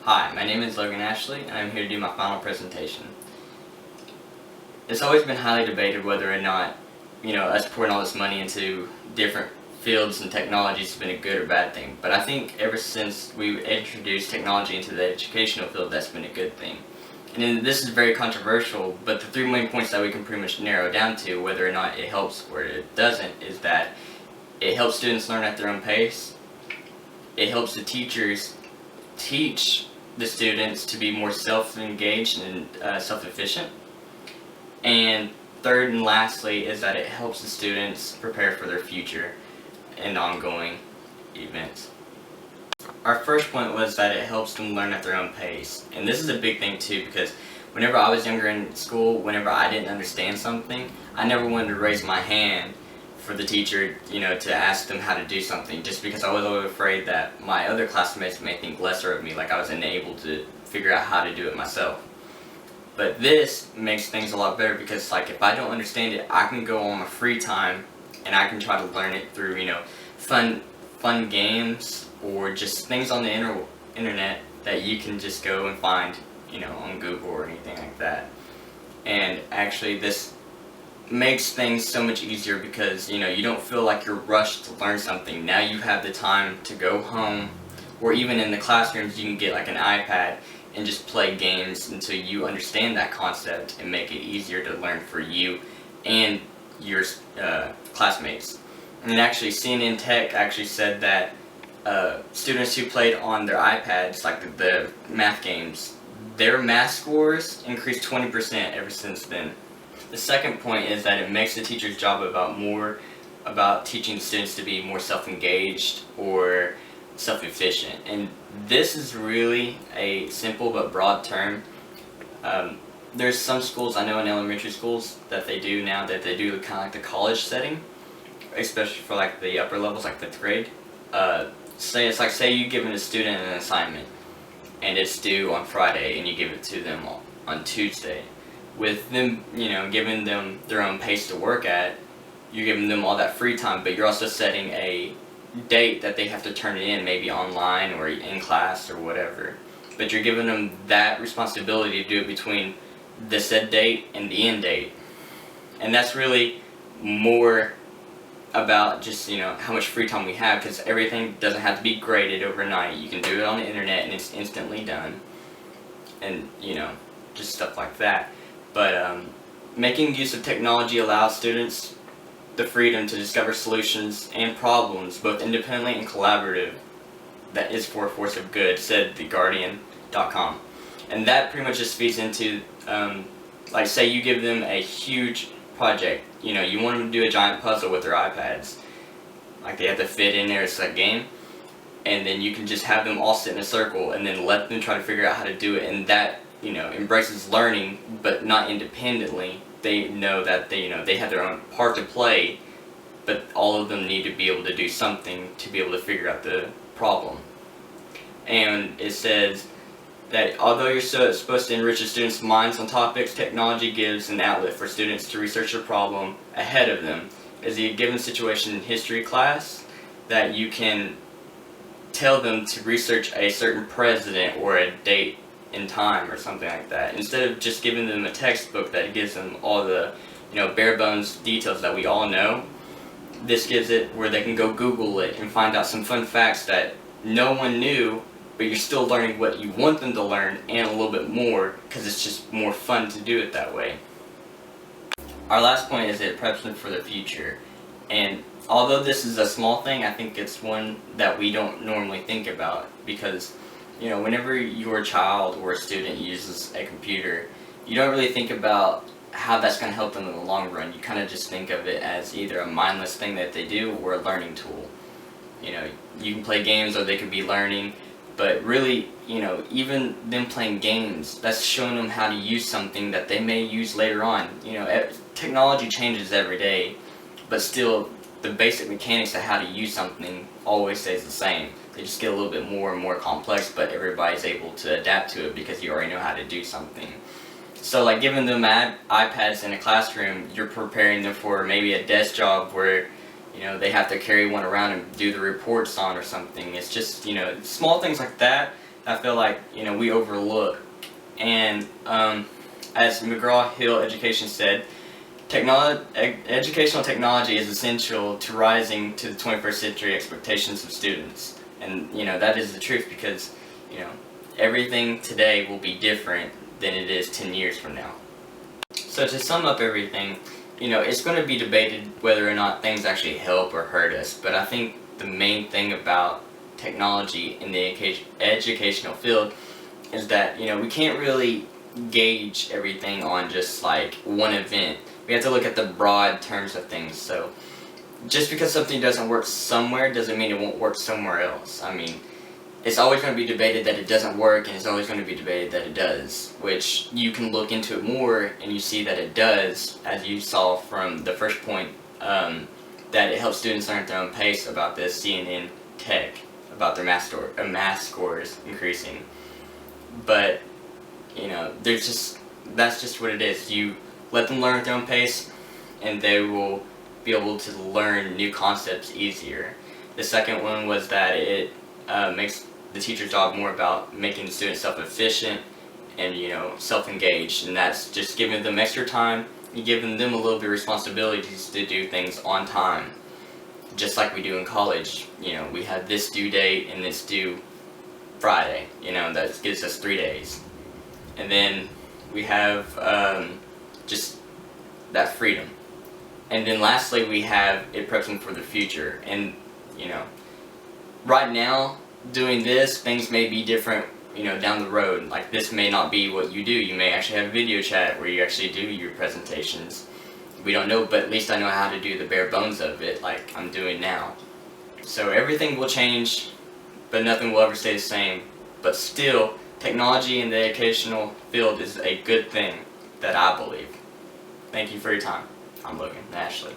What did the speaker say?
Hi, my name is Logan Ashley, and I'm here to do my final presentation. It's always been highly debated whether or not, us pouring all this money into different fields and technologies has been a good or bad thing. But I think ever since we introduced technology into the educational field, that's been a good thing. And then this is very controversial, but the three main points that we can pretty much narrow down to whether or not it helps or it doesn't is that it helps students learn at their own pace, it helps the teachers teach the students to be more self-engaged and self-efficient. And third and lastly is that it helps the students prepare for their future and ongoing events. Our first point was that it helps them learn at their own pace. And this is a big thing too, because whenever I was younger in school, whenever I didn't understand something, I never wanted to raise my hand for the teacher, to ask them how to do something, just because I was always afraid that my other classmates may think lesser of me, like I was unable to figure out how to do it myself. But this makes things a lot better because, if I don't understand it, I can go on my free time and I can try to learn it through, fun games or just things on the internet that you can just go and find, on Google or anything like that. And actually, this makes things so much easier because you don't feel like you're rushed to learn something. Now you have the time to go home, or even in the classrooms you can get like an iPad and just play games until you understand that concept and make it easier to learn for you and your classmates. And actually CNN Tech actually said that students who played on their iPads, like the math games, their math scores increased 20% ever since then. The second point is that it makes the teacher's job about teaching students to be more self-engaged or self-efficient. And this is really a simple but broad term. There's some schools, I know in elementary schools, that they do now that they do kind of like the college setting, especially for like the upper levels, like 5th grade. Say you give a student an assignment and it's due on Friday and you give it to them on Tuesday. With them, giving them their own pace to work at, you're giving them all that free time, but you're also setting a date that they have to turn it in, maybe online or in class or whatever. But you're giving them that responsibility to do it between the said date and the end date. And that's really more about just, how much free time we have, because everything doesn't have to be graded overnight. You can do it on the internet and it's instantly done. And, just stuff like that. But making use of technology allows students the freedom to discover solutions and problems, both independently and collaborative, that is for a force of good, said TheGuardian.com. And that pretty much just feeds into, say you give them a huge project, you want them to do a giant puzzle with their iPads. Like they have to fit in there, it's a game. And then you can just have them all sit in a circle and then let them try to figure out how to do it, and that embraces learning, but not independently. They know that they have their own part to play, but all of them need to be able to do something to be able to figure out the problem. And it says that although you're supposed to enrich the students' minds on topics, technology gives an outlet for students to research a problem ahead of them. As a given situation in history class, that you can tell them to research a certain president or a date in time or something like that, instead of just giving them a textbook that gives them all the bare bones details that we all know. This gives it where they can go Google it and find out some fun facts that no one knew, but you're still learning what you want them to learn and a little bit more, because it's just more fun to do it that way. Our last point is it preps them for the future. And although this is a small thing, I think it's one that we don't normally think about, because whenever your child or a student uses a computer, you don't really think about how that's going to help them in the long run. You kind of just think of it as either a mindless thing that they do or a learning tool. You can play games or they could be learning, but really, even them playing games, that's showing them how to use something that they may use later on. Technology changes every day, but still, the basic mechanics of how to use something always stays the same. They just get a little bit more and more complex, but everybody's able to adapt to it because you already know how to do something. So giving them iPads in a classroom, you're preparing them for maybe a desk job where they have to carry one around and do the reports on or something. It's just, small things like that I feel like, we overlook. And as McGraw-Hill Education said, educational technology is essential to rising to the 21st century expectations of students. And, that is the truth, because, everything today will be different than it is 10 years from now. So to sum up everything, it's going to be debated whether or not things actually help or hurt us, but I think the main thing about technology in the educational field is that, we can't really gauge everything on just like one event. We have to look at the broad terms of things. So just because something doesn't work somewhere doesn't mean it won't work somewhere else. I mean, it's always going to be debated that it doesn't work, and it's always going to be debated that it does, which you can look into it more and you see that it does, as you saw from the first point, that it helps students learn at their own pace about the CNN Tech, about their math scores increasing. But, that's just what it is. You let them learn at their own pace, and they will be able to learn new concepts easier. The second one was that it makes the teacher's job more about making the students self-efficient and, self-engaged, and that's just giving them extra time and giving them a little bit of responsibilities to do things on time. Just like we do in college, we have this due date and this due Friday, that gives us 3 days. And then we have just that freedom. And then lastly, we have it preps them for the future. And, right now, doing this, things may be different, down the road. Like, this may not be what you do. You may actually have video chat where you actually do your presentations. We don't know, but at least I know how to do the bare bones of it, like I'm doing now. So everything will change, but nothing will ever stay the same. But still, technology in the educational field is a good thing that I believe. Thank you for your time. I'm Logan Ashley.